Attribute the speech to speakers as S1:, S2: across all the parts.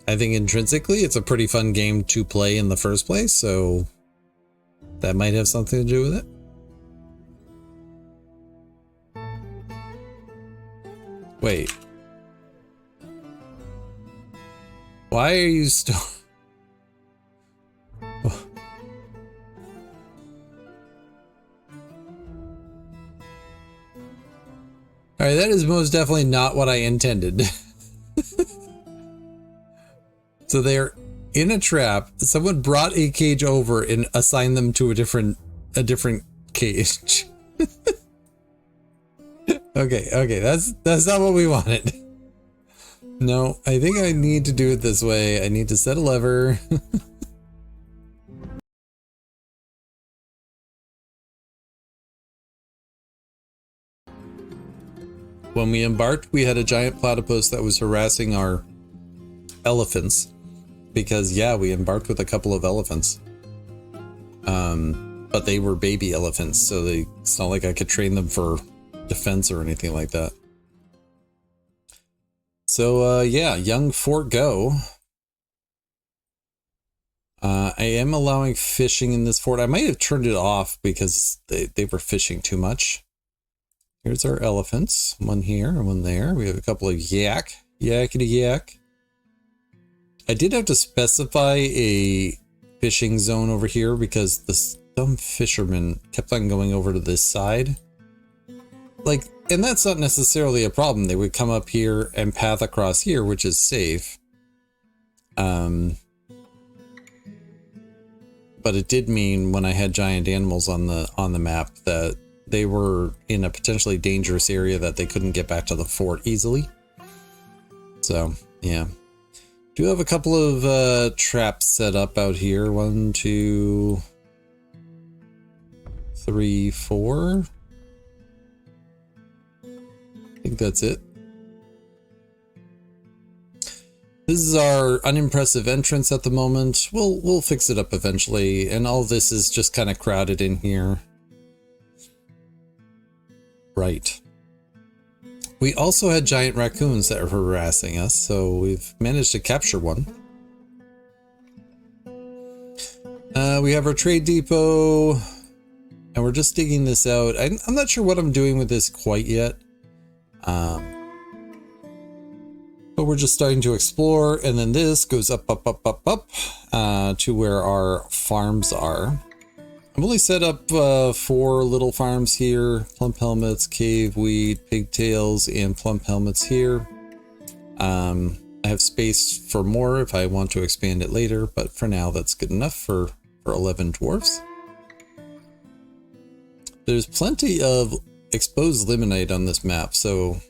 S1: I think intrinsically it's a pretty fun game to play in the first place, so that might have something to do with it. Wait. Why are you still... Alright, that is most definitely not what I intended. So they're in a trap. Someone brought a cage over and assigned them to a different cage. Okay, that's not what we wanted. No, I think I need to do it this way. I need to set a lever. When we embarked, we had a giant platypus that was harassing our elephants. Because, yeah, we embarked with a couple of elephants. But they were baby elephants, so it's not like I could train them for defense or anything like that. So, yeah, young fort go. I am allowing fishing in this fort. I might have turned it off because they were fishing too much. Here's our elephants. One here and one there. We have a couple of yakety yak. I did have to specify a fishing zone over here because the dumb fishermen kept on going over to this side. Like, and that's not necessarily a problem. They would come up here and path across here, which is safe. But it did mean when I had giant animals on the map that they were in a potentially dangerous area that they couldn't get back to the fort easily. So, yeah. Do have a couple of traps set up out here. 1, 2, 3, 4. I think that's it. This is our unimpressive entrance at the moment. We'll fix it up eventually, and all this is just kind of crowded in here. Right. We also had giant raccoons that were harassing us, so we've managed to capture one. We have our trade depot, and we're just digging this out. I'm not sure what I'm doing with this quite yet. But we're just starting to explore, and then this goes up to where our farms are. I've only set up 4 little farms here: plump helmets, cave weed, pigtails, and plump helmets here. I have space for more if I want to expand it later, but for now that's good enough for 11 dwarfs. There's plenty of exposed limonite on this map, so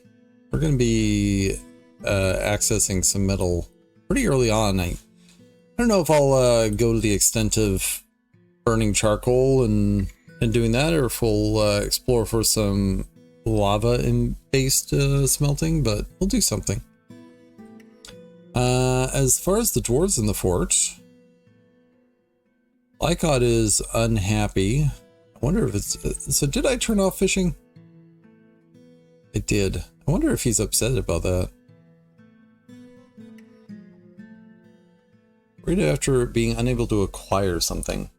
S1: we're going to be accessing some metal pretty early on. I don't know if I'll go to the extent of burning charcoal and doing that, or if we'll explore for some lava based smelting, but we'll do something. As far as the dwarves in the fort, Lycott is unhappy. I wonder if it's... So did I turn off fishing? I did. I wonder if he's upset about that. Right after being unable to acquire something.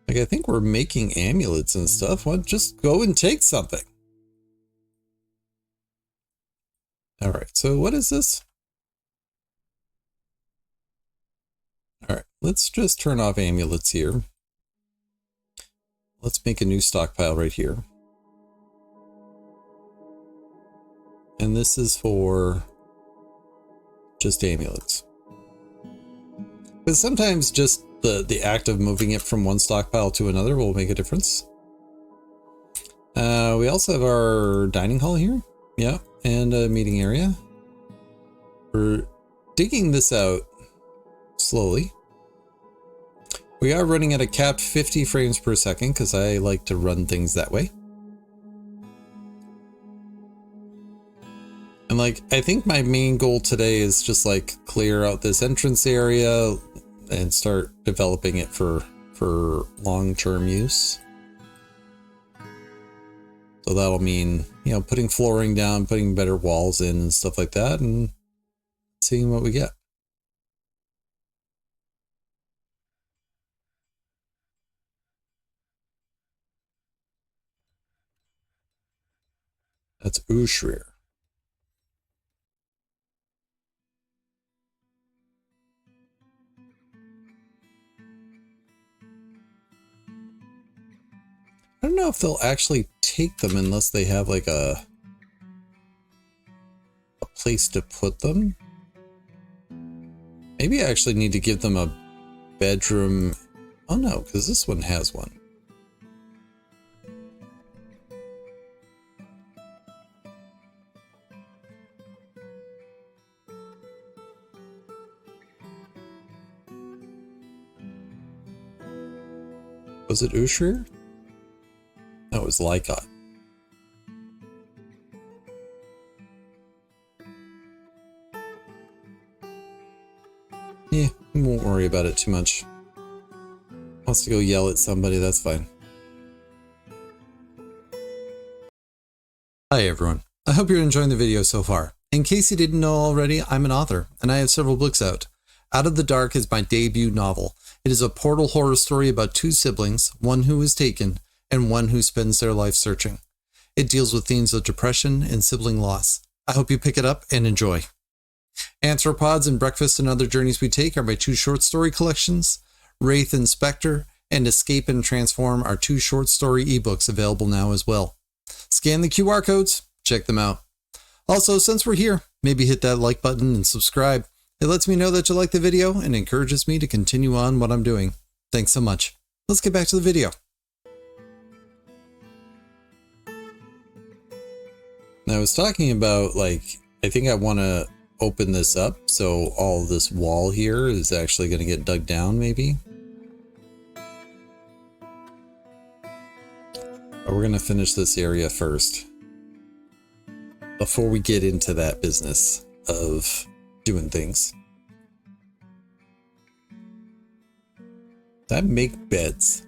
S1: Like, I think we're making amulets and stuff. Why don't just go and take something? Alright, so what is this? Alright, let's just turn off amulets here. Let's make a new stockpile right here. And this is for just amulets. Because sometimes just the act of moving it from one stockpile to another will make a difference. We also have our dining hall here. Yeah, and a meeting area. We're digging this out slowly. We are running at a capped 50 frames per second because I like to run things that way. And like, I think my main goal today is just like clear out this entrance area and start developing it for long-term use. So that'll mean, you know, putting flooring down, putting better walls in and stuff like that, and seeing what we get. That's Ushrir. I don't know if they'll actually take them unless they have like a place to put them. Maybe I actually need to give them a bedroom. Oh no, because this one has one. Was it Ushrir? No, it was Lycott. Yeah, we won't worry about it too much. Wants to go yell at somebody, that's fine. Hi everyone, I hope you're enjoying the video so far. In case you didn't know already, I'm an author, and I have several books out. Out of the Dark is my debut novel. It is a portal horror story about two siblings, one who is taken, and one who spends their life searching. It deals with themes of depression and sibling loss. I hope you pick it up and enjoy. Anthropods and Breakfast and Other Journeys We Take are my two short story collections. Wraith and Spectre and Escape and Transform are two short story ebooks available now as well. Scan the QR codes, check them out. Also, since we're here, maybe hit that like button and subscribe. It lets me know that you like the video and encourages me to continue on what I'm doing. Thanks so much. Let's get back to the video. Now, I was talking about, like, I think I want to open this up so all this wall here is actually going to get dug down, maybe. But we're going to finish this area first before we get into that business of doing things. Did I make beds?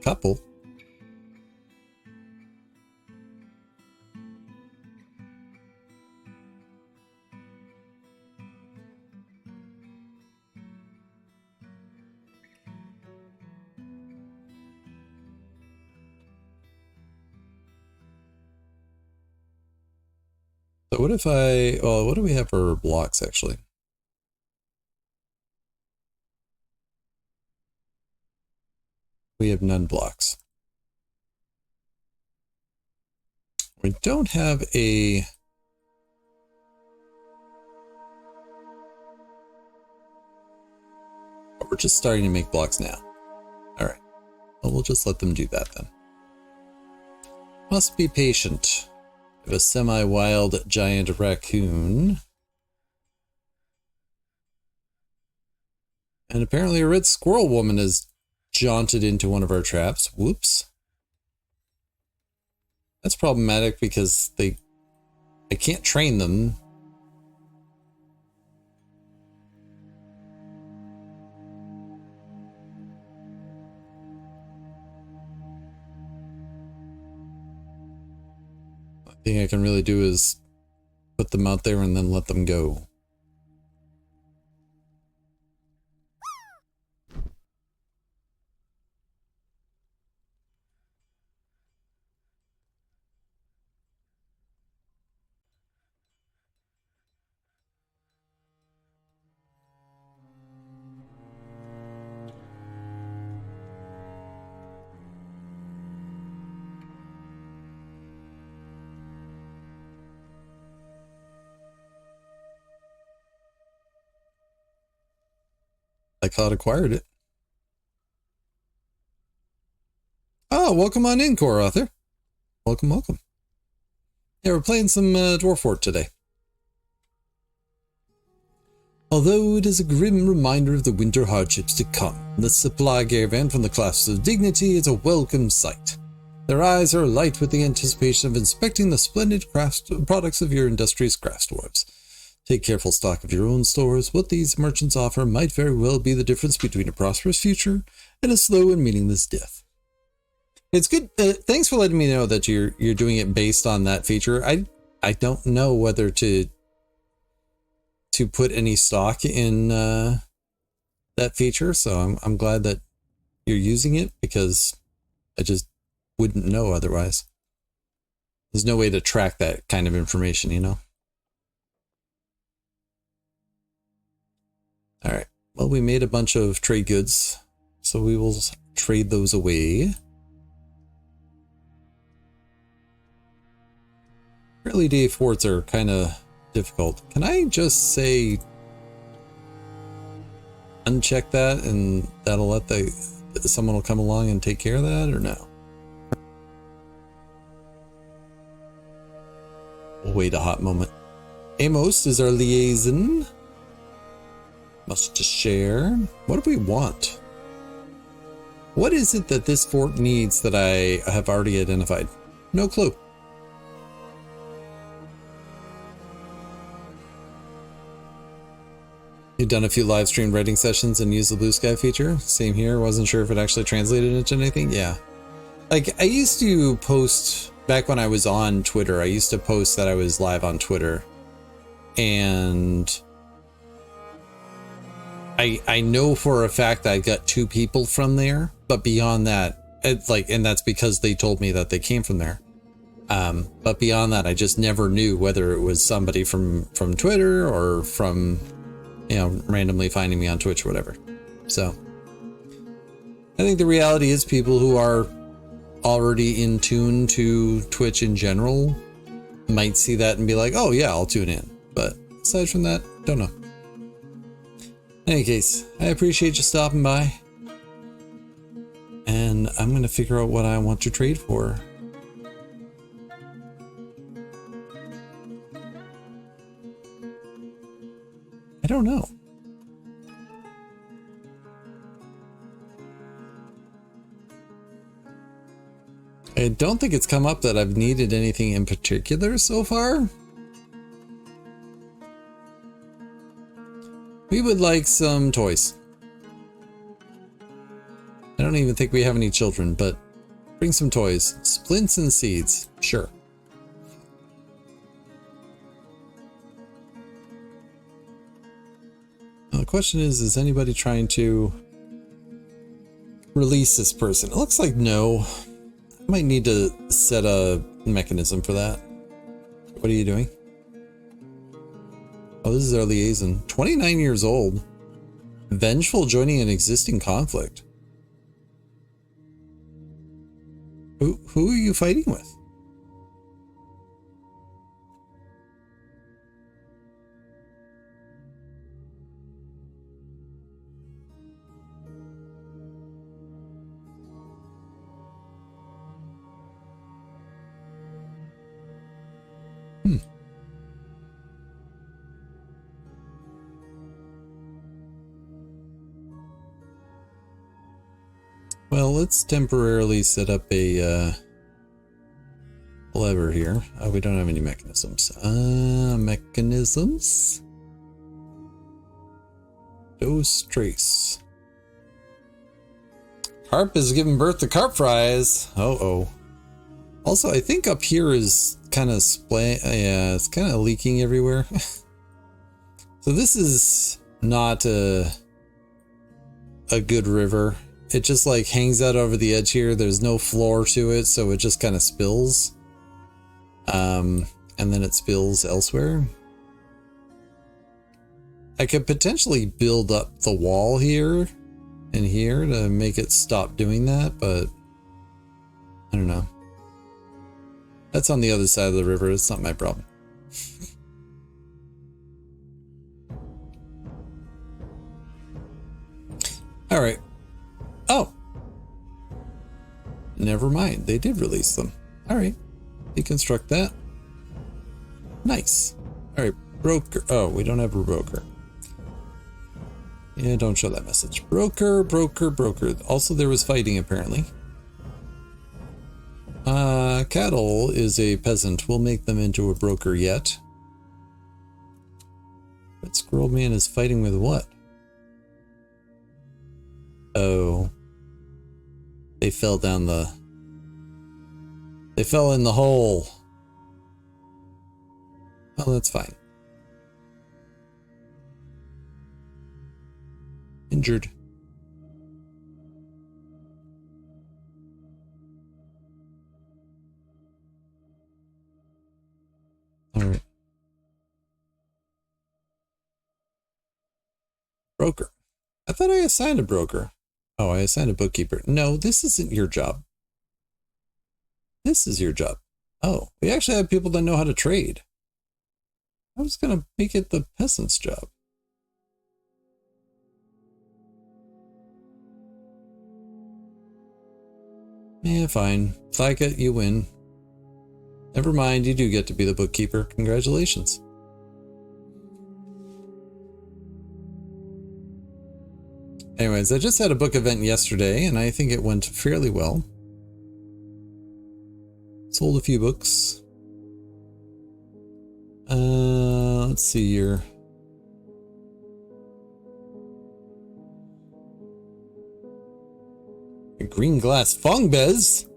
S1: Couple. So what if well, what do we have for blocks actually? We have none blocks. We don't have a... Oh, we're just starting to make blocks now. All right. Well, we'll just let them do that then. Must be patient. We have a semi-wild giant raccoon. And apparently a red squirrel woman has jaunted into one of our traps. Whoops. That's problematic because I can't train them. The thing I can really do is put them out there and then let them go. Lycott acquired it. Oh, welcome on in, core author. Welcome, welcome. Yeah, we're playing some Dwarf Fort today. Although it is a grim reminder of the winter hardships to come, the supply caravan from the class of dignity is a welcome sight. Their eyes are alight with the anticipation of inspecting the splendid products of your industrious craft dwarves. Take careful stock of your own stores. What these merchants offer might very well be the difference between a prosperous future and a slow and meaningless death. It's good. Thanks for letting me know that you're doing it based on that feature. I don't know whether to put any stock in that feature, so I'm glad that you're using it, because I just wouldn't know otherwise. There's no way to track that kind of information, you know? All right. Well, we made a bunch of trade goods, so we will trade those away. Early day forts are kind of difficult. Can I just say uncheck that and that'll let someone will come along and take care of that, or no? We'll wait a hot moment. Amos is our liaison. Must just share. What do we want? What is it that this fort needs that I have already identified? No clue. You've done a few live stream writing sessions and used the blue sky feature. Same here. Wasn't sure if it actually translated into anything. Yeah. Like, I used to post back when I was on Twitter. I used to post that I was live on Twitter. And I know for a fact I got 2 people from there, but beyond that, it's like, and that's because they told me that they came from there. But beyond that, I just never knew whether it was somebody from Twitter or from, you know, randomly finding me on Twitch or whatever. So I think the reality is people who are already in tune to Twitch in general might see that and be like, oh yeah, I'll tune in. But aside from that, don't know. In any case, I appreciate you stopping by. And I'm going to figure out what I want to trade for. I don't know. I don't think it's come up that I've needed anything in particular so far. We would like some toys. I don't even think we have any children, but bring some toys. Splints and seeds. Sure. Now the question is anybody trying to release this person? It looks like no. I might need to set a mechanism for that. What are you doing? Oh, this is our liaison. 29 years old. Vengeful joining an existing conflict. Who are you fighting with? Well, let's temporarily set up a lever here. Oh, we don't have any mechanisms. Mechanisms? Dose trace. Carp is giving birth to carp fries. Oh. Also, I think up here is kind of yeah, it's kind of leaking everywhere. So this is not a good river. It just like hangs out over the edge here. There's no floor to it, so it just kind of spills. And then it spills elsewhere. I could potentially build up the wall here and here to make it stop doing that, but I don't know. That's on the other side of the river. It's not my problem. All right. Oh. Never mind. They did release them. All right. Deconstruct that. Nice. All right. Broker. Oh, we don't have a broker. Yeah, don't show that message. Broker. Also, there was fighting, apparently. Cattle is a peasant. We'll make them into a broker yet. But Squirrel Man is fighting with what? Oh. They fell down the They fell in the hole. Oh, that's fine. Injured. All right. Broker. I thought I assigned a broker. Oh, I assigned a bookkeeper. No, this isn't your job. This is your job. Oh, we actually have people that know how to trade. I was going to make it the peasant's job. Yeah, fine. Thika, you win. Never mind, you do get to be the bookkeeper. Congratulations. Anyways, I just had a book event yesterday, and I think it went fairly well. Sold a few books. Let's see here. A green glass Fongbez.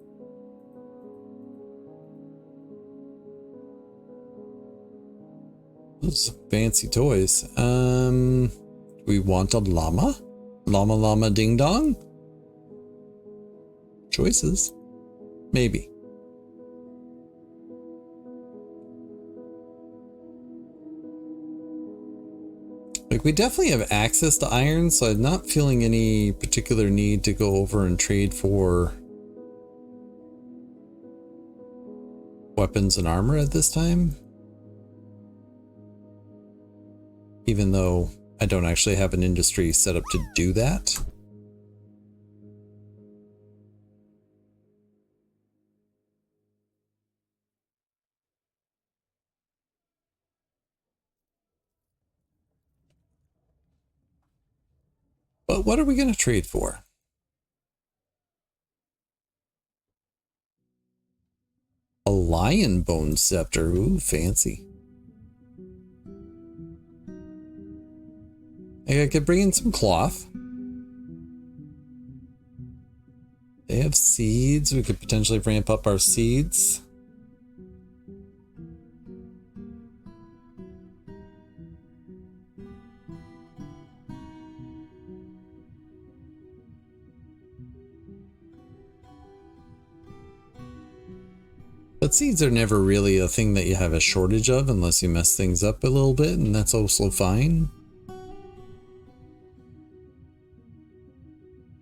S1: Those fancy toys. Do we want a llama? Llama llama ding dong? Choices. Maybe. Like, we definitely have access to iron, so I'm not feeling any particular need to go over and trade for weapons and armor at this time. Even though I don't actually have an industry set up to do that. But what are we going to trade for? A lion bone scepter. Ooh, fancy. I could bring in some cloth. They have seeds. We could potentially ramp up our seeds. But seeds are never really a thing that you have a shortage of unless you mess things up a little bit, and that's also fine.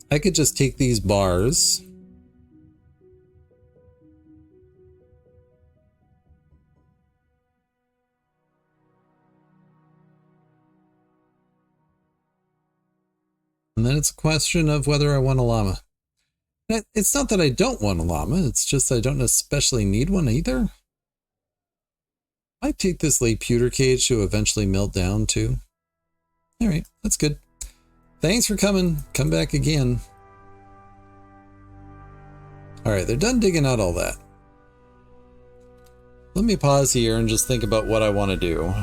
S1: I could just take these bars. And then it's a question of whether I want a llama. It's not that I don't want a llama, it's just I don't especially need one either. I take this late pewter cage to eventually melt down too. Alright, that's good. Thanks for coming. Come back again. Alright, they're done digging out all that. Let me pause here and just think about what I want to do.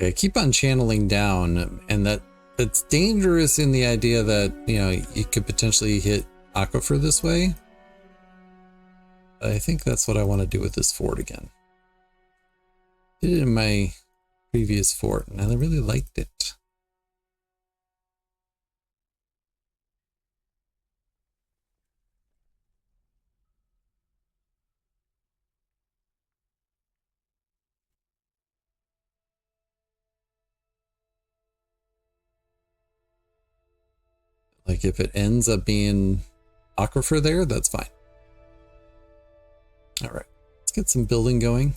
S1: I keep on channeling down, and that's dangerous in the idea that, you know, you could potentially hit aquifer this way. But I think that's what I want to do with this fort again. Did it in my previous fort, and I really liked it. Like, if it ends up being aquifer there, that's fine. All right, let's get some building going.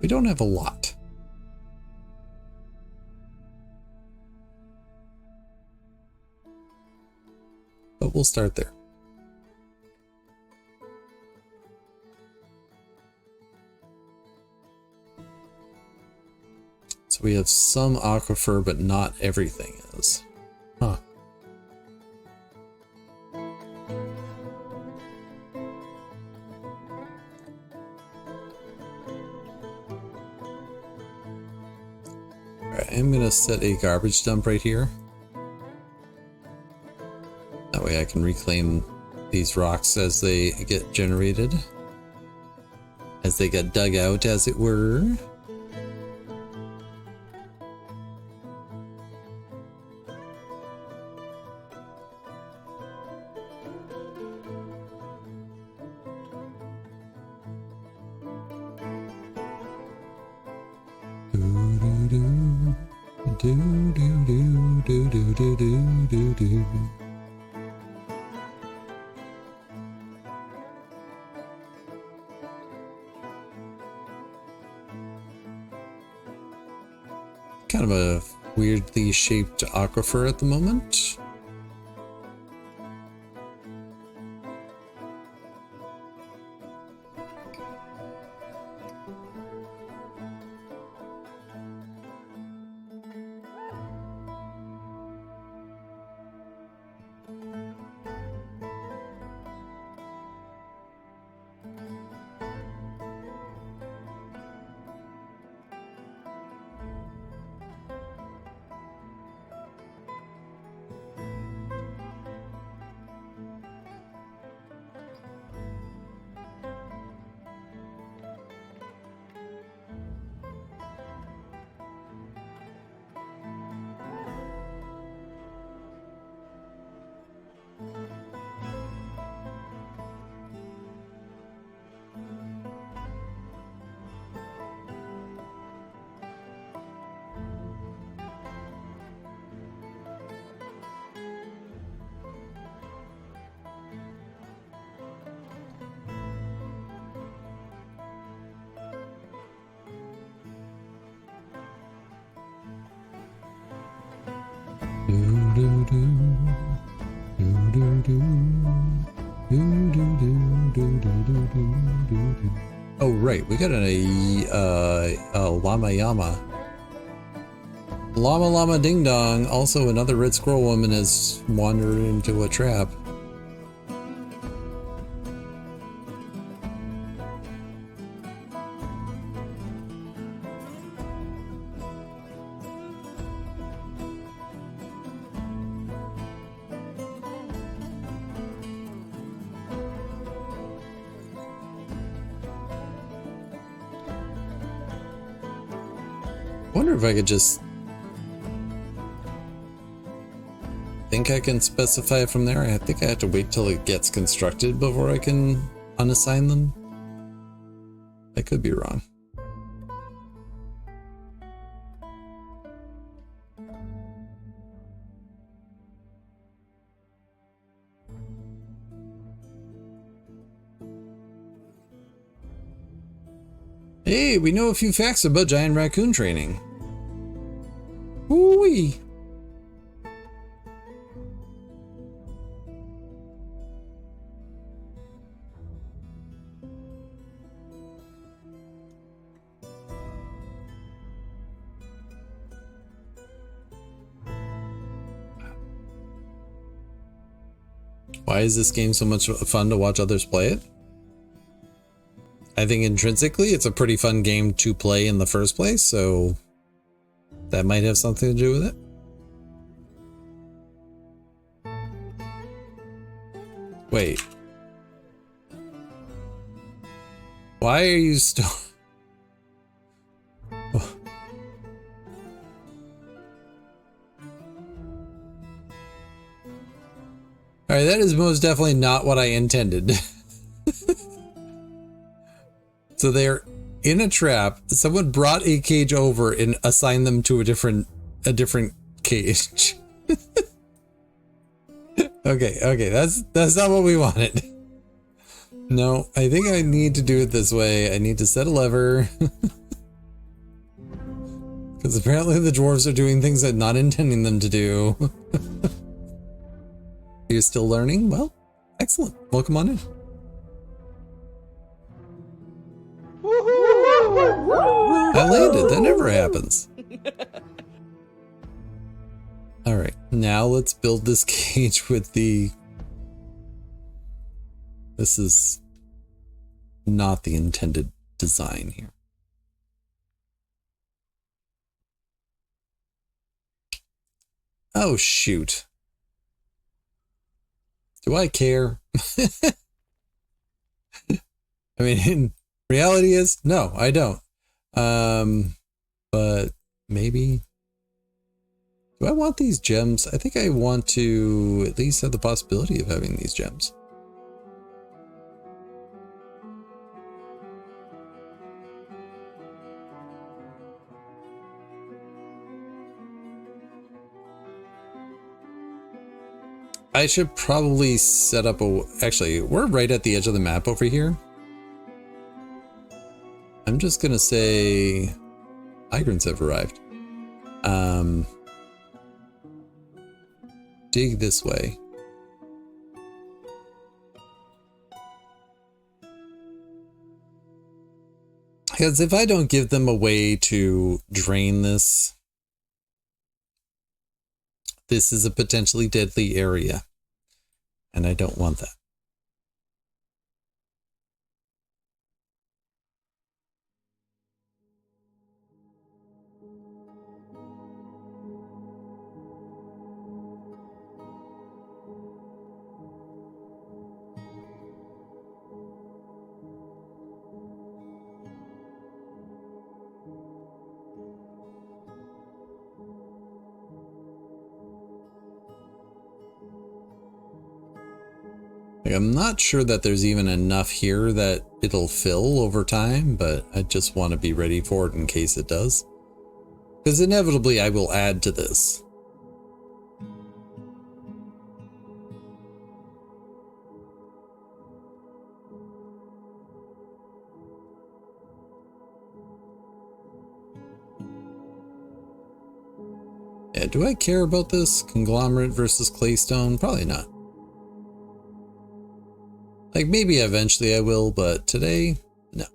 S1: We don't have a lot. we'll start there. So we have some aquifer, but not everything is. Huh. Alright, I'm gonna set a garbage dump right here. That way I can reclaim these rocks as they get generated. As they get dug out, as it were. Kind of a weirdly shaped aquifer at the moment. Oh right, we got a llama yama. Llama llama ding dong. Also, another red squirrel woman has wandered into a trap. I wonder if I could just think I can specify it from there. I think I have to wait till it gets constructed before I can unassign them. I could be wrong. Hey, we know a few facts about giant raccoon training. Woo-wee. Why is this game so much fun to watch others play it? I think intrinsically it's a pretty fun game to play in the first place, so that might have something to do with it. Wait. Why are you still... Alright, that is most definitely not what I intended. So they're in a trap. Someone brought a cage over and assigned them to a different cage. Okay, that's not what we wanted. No, I think I need to do it this way. I need to set a lever. Because apparently the dwarves are doing things I'm not intending them to do. You're still learning? Well, excellent. Welcome on in. I landed. That never happens. All right. Now let's build this cage with the... This is not the intended design here. Oh, shoot. Do I care? I mean, reality is, no, I don't. But maybe... Do I want these gems? I think I want to at least have the possibility of having these gems. I should probably set up a... Actually, we're right at the edge of the map over here. I'm just gonna say... Migrants have arrived. Dig this way. Because if I don't give them a way to drain this, this is a potentially deadly area. And I don't want that. I'm not sure that there's even enough here that it'll fill over time, but I just want to be ready for it in case it does. Because inevitably I will add to this. Yeah, do I care about this? Conglomerate versus claystone? Probably not. Like, maybe eventually I will, but today, no.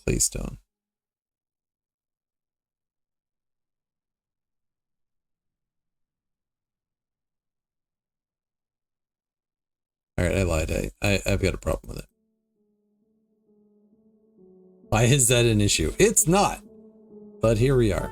S1: Claystone. Alright, I lied. I've got a problem with it. Why is that an issue? It's not! But here we are.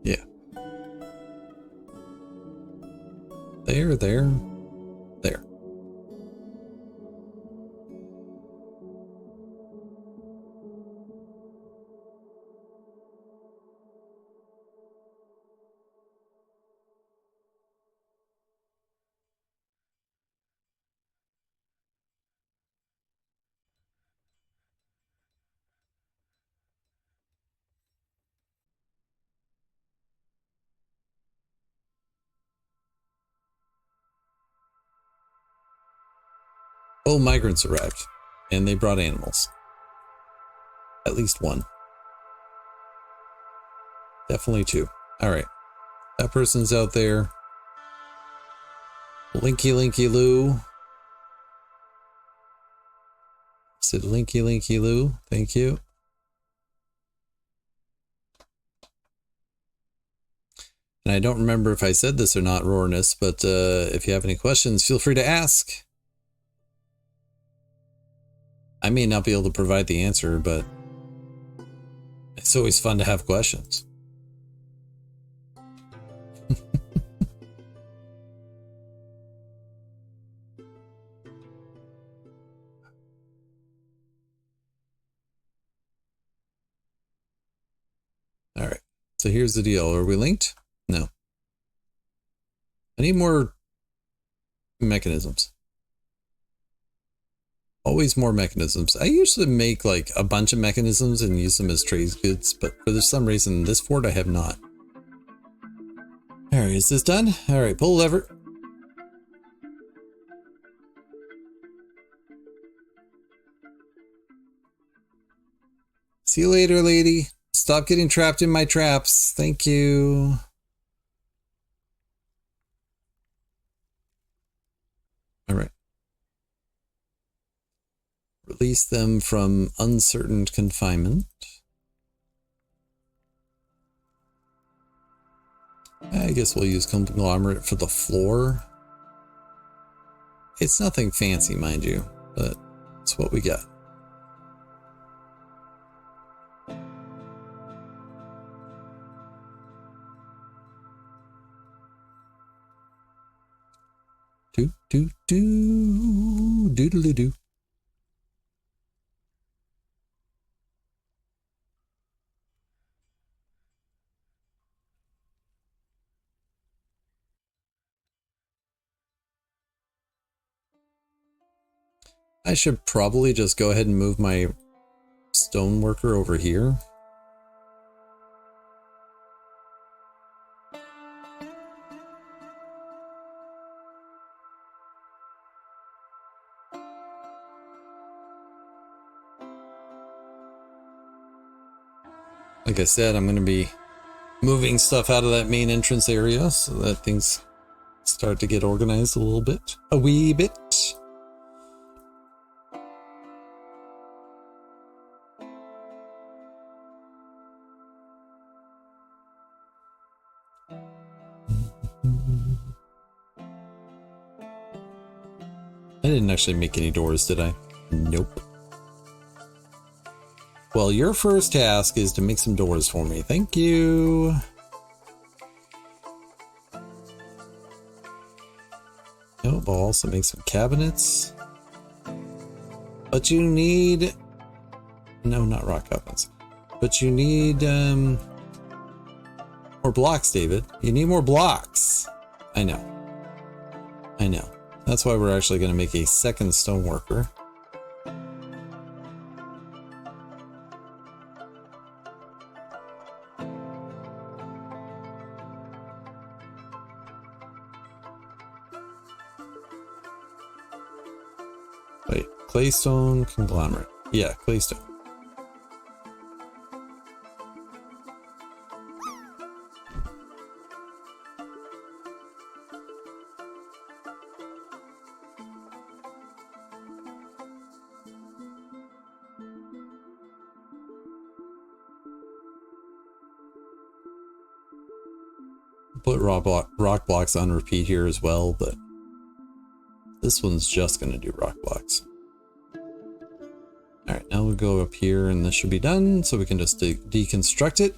S1: Yeah. There. Oh, migrants arrived, and they brought animals. At least one. Definitely two. All right. That person's out there. Linky Loo. Said Linky Loo. Thank you. And I don't remember if I said this or not, Roarness, but if you have any questions, feel free to ask. I may not be able to provide the answer, but it's always fun to have questions. All right. So here's the deal. Are we linked? No. I need more mechanisms. Always more mechanisms. I usually make like a bunch of mechanisms and use them as trade goods, but for some reason this fort I have not. All right, is this done? All right, pull lever. See you later, lady. Stop getting trapped in my traps. Thank you. All right. Release them from uncertain confinement. I guess we'll use conglomerate for the floor. It's nothing fancy, mind you, but it's what we got. Doodly-doo. I should probably just go ahead and move my stone worker over here. Like I said, I'm going to be moving stuff out of that main entrance area so that things start to get organized a little bit. A wee bit. I didn't actually make any doors, did I? Nope. Well, your first task is to make some doors for me. Thank you. Nope, I'll also make some cabinets. But you need... No, not rock ovens. But you need more blocks, David. You need more blocks. I know. I know. That's why we're actually going to make a second stone worker. Wait, claystone conglomerate. Yeah, claystone. Put rock blocks on repeat here as well, but this one's just going to do rock blocks. All right, now we'll go up here and this should be done, so we can just deconstruct it.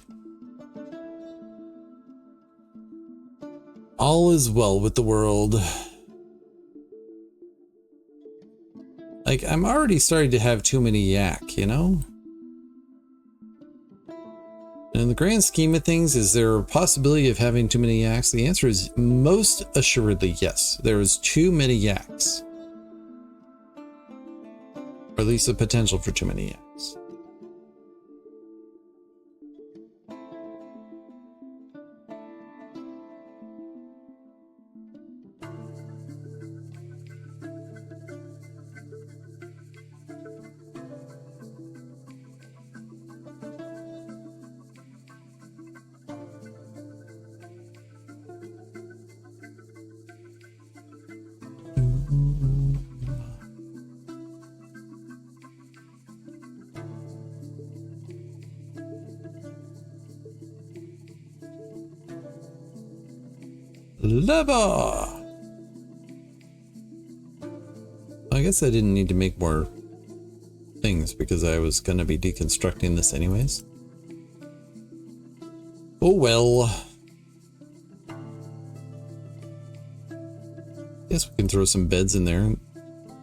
S1: All is well with the world. Like, I'm already starting to have too many yak, you know? In the grand scheme of things, is there a possibility of having too many yaks? The answer is most assuredly yes. There is too many yaks. Or at least the potential for too many yaks. Lava! I guess I didn't need to make more things because I was going to be deconstructing this anyways. Oh well. Guess we can throw some beds in there.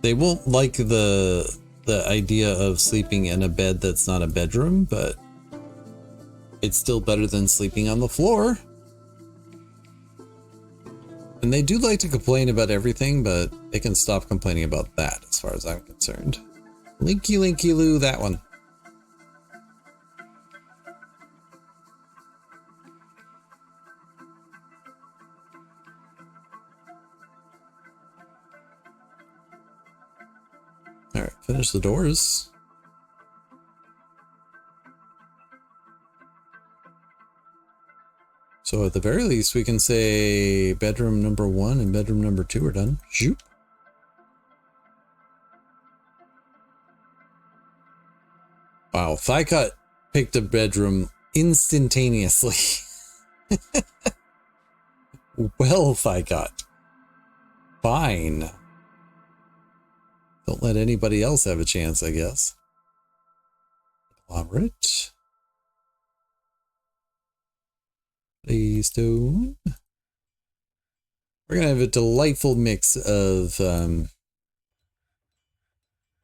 S1: They won't like the idea of sleeping in a bed that's not a bedroom, but it's still better than sleeping on the floor. And they do like to complain about everything, but they can stop complaining about that as far as I'm concerned. Linky Linky Loo, that one. All right, finish the doors. So at the very least, we can say bedroom number 1 and bedroom number 2 are done. Zoop. Wow, Thighcut picked a bedroom instantaneously. Well, Thighcut. Fine. Don't let anybody else have a chance, I guess. Conglomerate. Stone. We're going to have a delightful mix of... oh,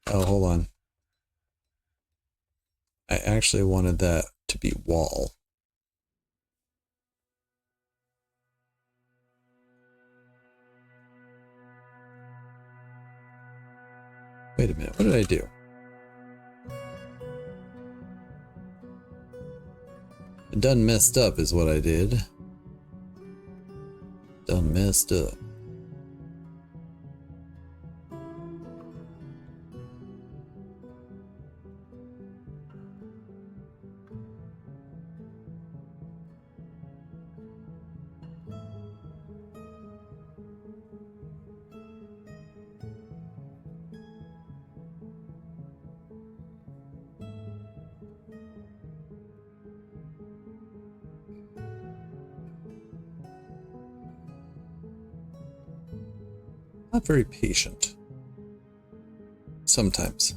S1: hold on. I actually wanted that to be wall. Wait a minute, what did I do? Done messed up is what I did. Done messed up. Not very patient. Sometimes.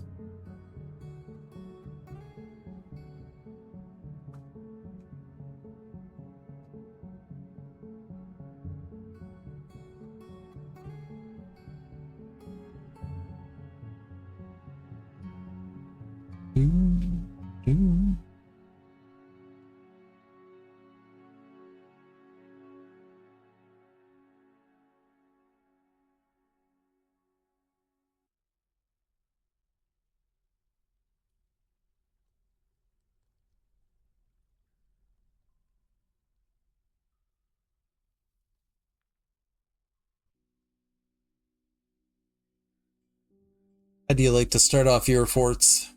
S1: How do you like to start off your forts?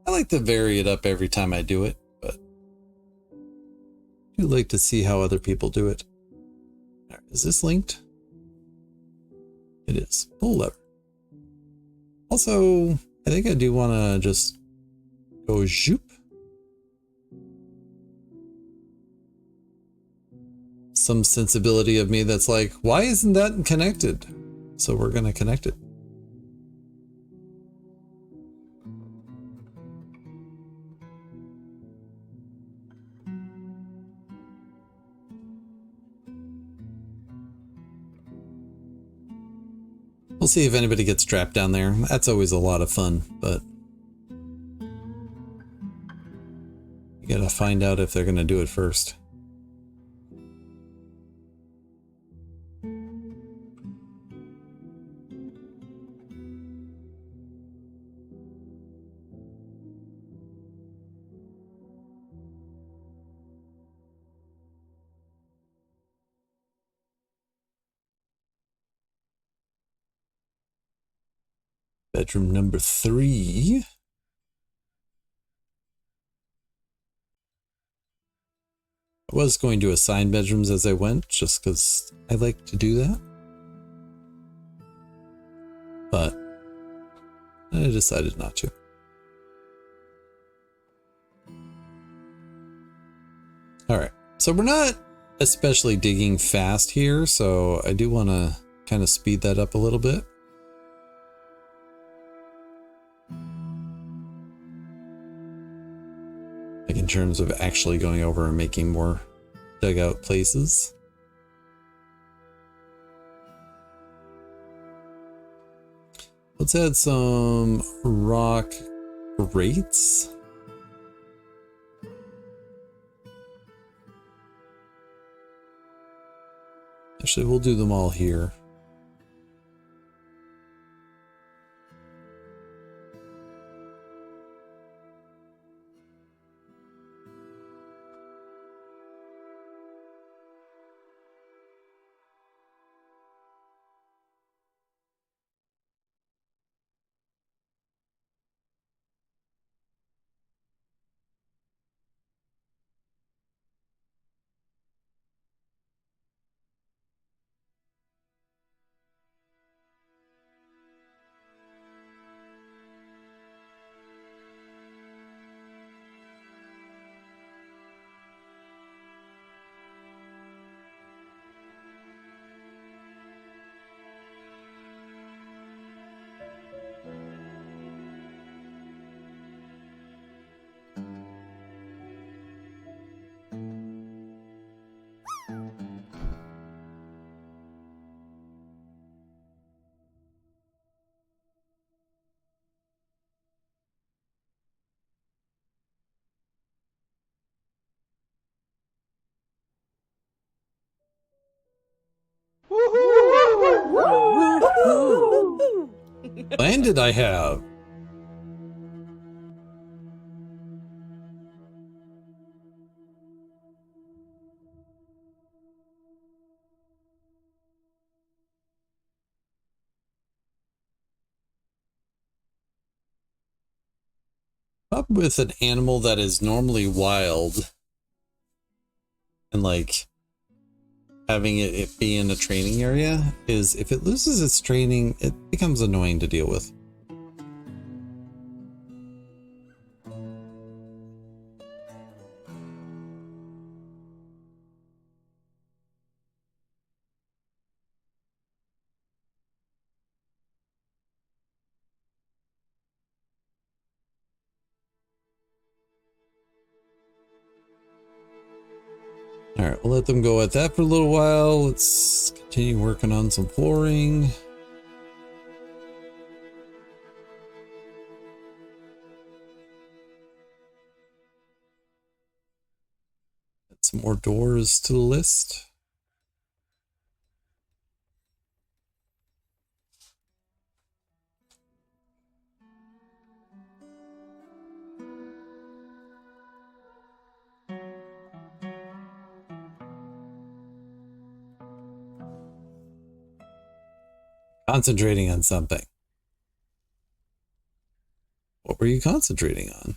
S1: I like to vary it up every time I do it, but I do like to see how other people do it. Right, is this linked? It is. Pull lever. Also, I think I do want to just go zoop. Some sensibility of me that's like, why isn't that connected? So we're going to connect it. We'll see if anybody gets trapped down there. That's always a lot of fun, but you gotta find out if they're gonna do it first. Bedroom number 3. I was going to assign bedrooms as I went, just because I like to do that. But I decided not to. Alright, so we're not especially digging fast here, so I do want to kind of speed that up a little bit. Like in terms of actually going over and making more dugout places. Let's add some rock grates. Actually, we'll do them all here. Land did I have? Up with an animal that is normally wild and like having it be in a training area is if it loses its training, it becomes annoying to deal with. All right, we'll let them go at that for a little while. Let's continue working on some flooring. Add some more doors to the list. Concentrating on something. What were you concentrating on?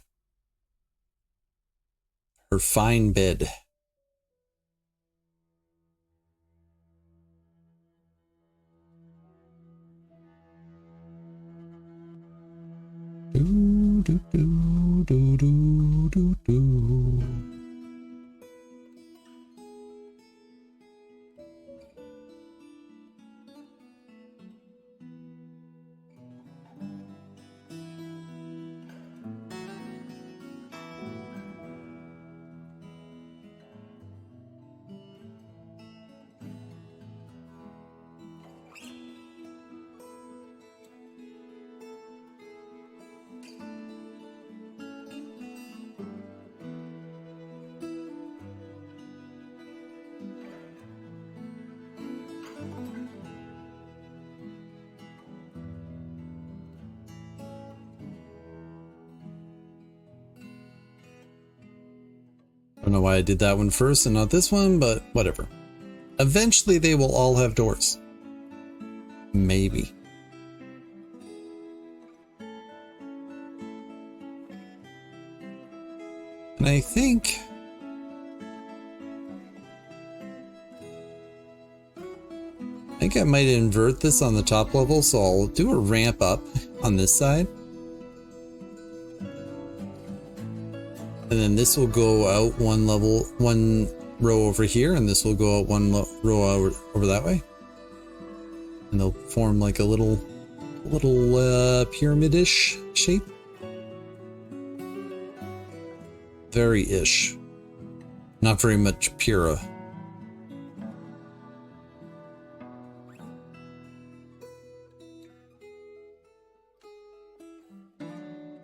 S1: Her fine bed. Do, do, do, do, do, do, do. I don't know why I did that one first and not this one, but whatever. Eventually they will all have doors. Maybe. And I think I might invert this on the top level, so I'll do a ramp up on this side. And then this will go out one level, one row over here, and this will go out one row over that way. And they'll form like a little pyramid-ish shape. Very-ish. Not very much pura.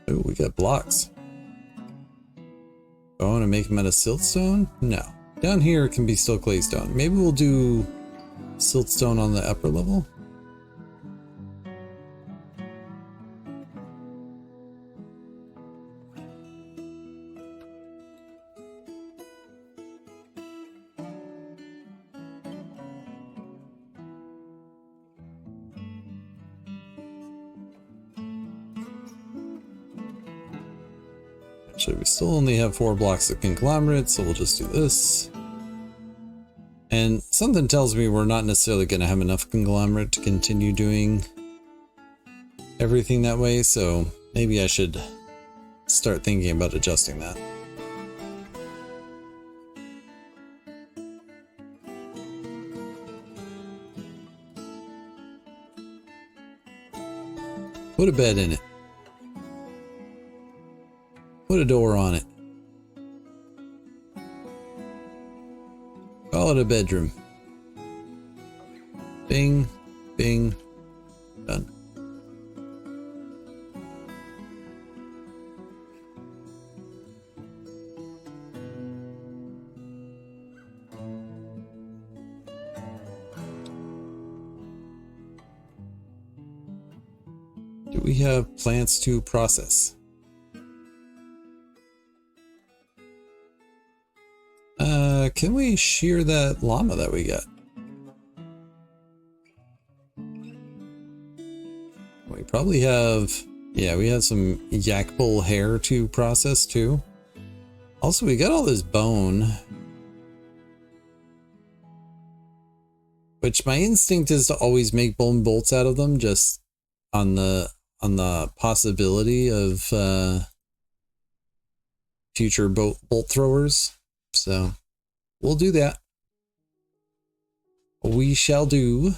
S1: Oh, we got blocks. Do I want to make them out of siltstone? No. Down here it can be still claystone. Maybe we'll do siltstone on the upper level. Actually, we still only have 4 blocks of conglomerate, so we'll just do this. And something tells me we're not necessarily going to have enough conglomerate to continue doing everything that way, so maybe I should start thinking about adjusting that. Put a bed in it. Put a door on it. Call it a bedroom. Bing, bing, done. we have plants to process. Can we shear that llama that we got? We probably have, yeah, we have some yak bull hair to process too. Also, we got all this bone, which my instinct is to always make bone bolts out of them, just on the possibility of future bolt throwers. So we'll do that. We shall do.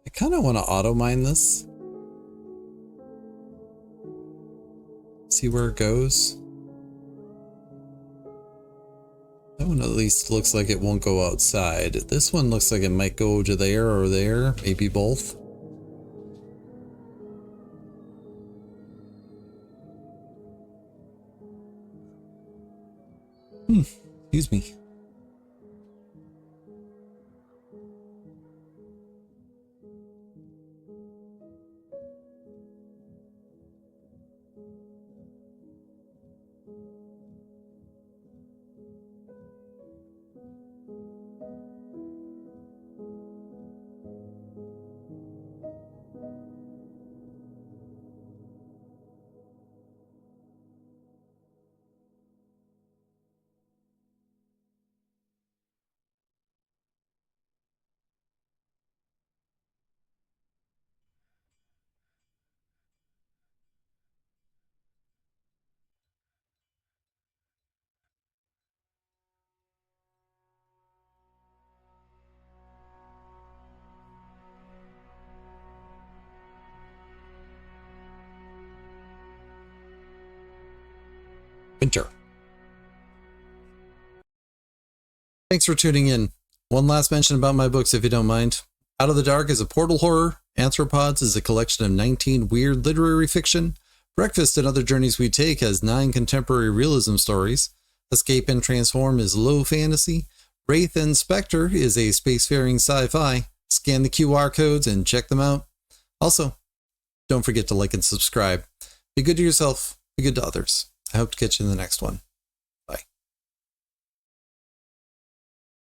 S1: I kind of want to auto mine this. See where it goes. That one at least looks like it won't go outside. This one looks like it might go to there or there, maybe both. Excuse me. Winter. Thanks for tuning in. One last mention about my books, if you don't mind. Out of the Dark is a portal horror. Anthropods is a collection of 19 weird literary fiction. Breakfast and Other Journeys We Take has 9 contemporary realism stories. Escape and Transform is low fantasy. Wraith and Spectre is a spacefaring sci-fi. Scan the QR codes and check them out. Also, don't forget to like and subscribe. Be good to yourself. Be good to others. I hope to catch you in the next one.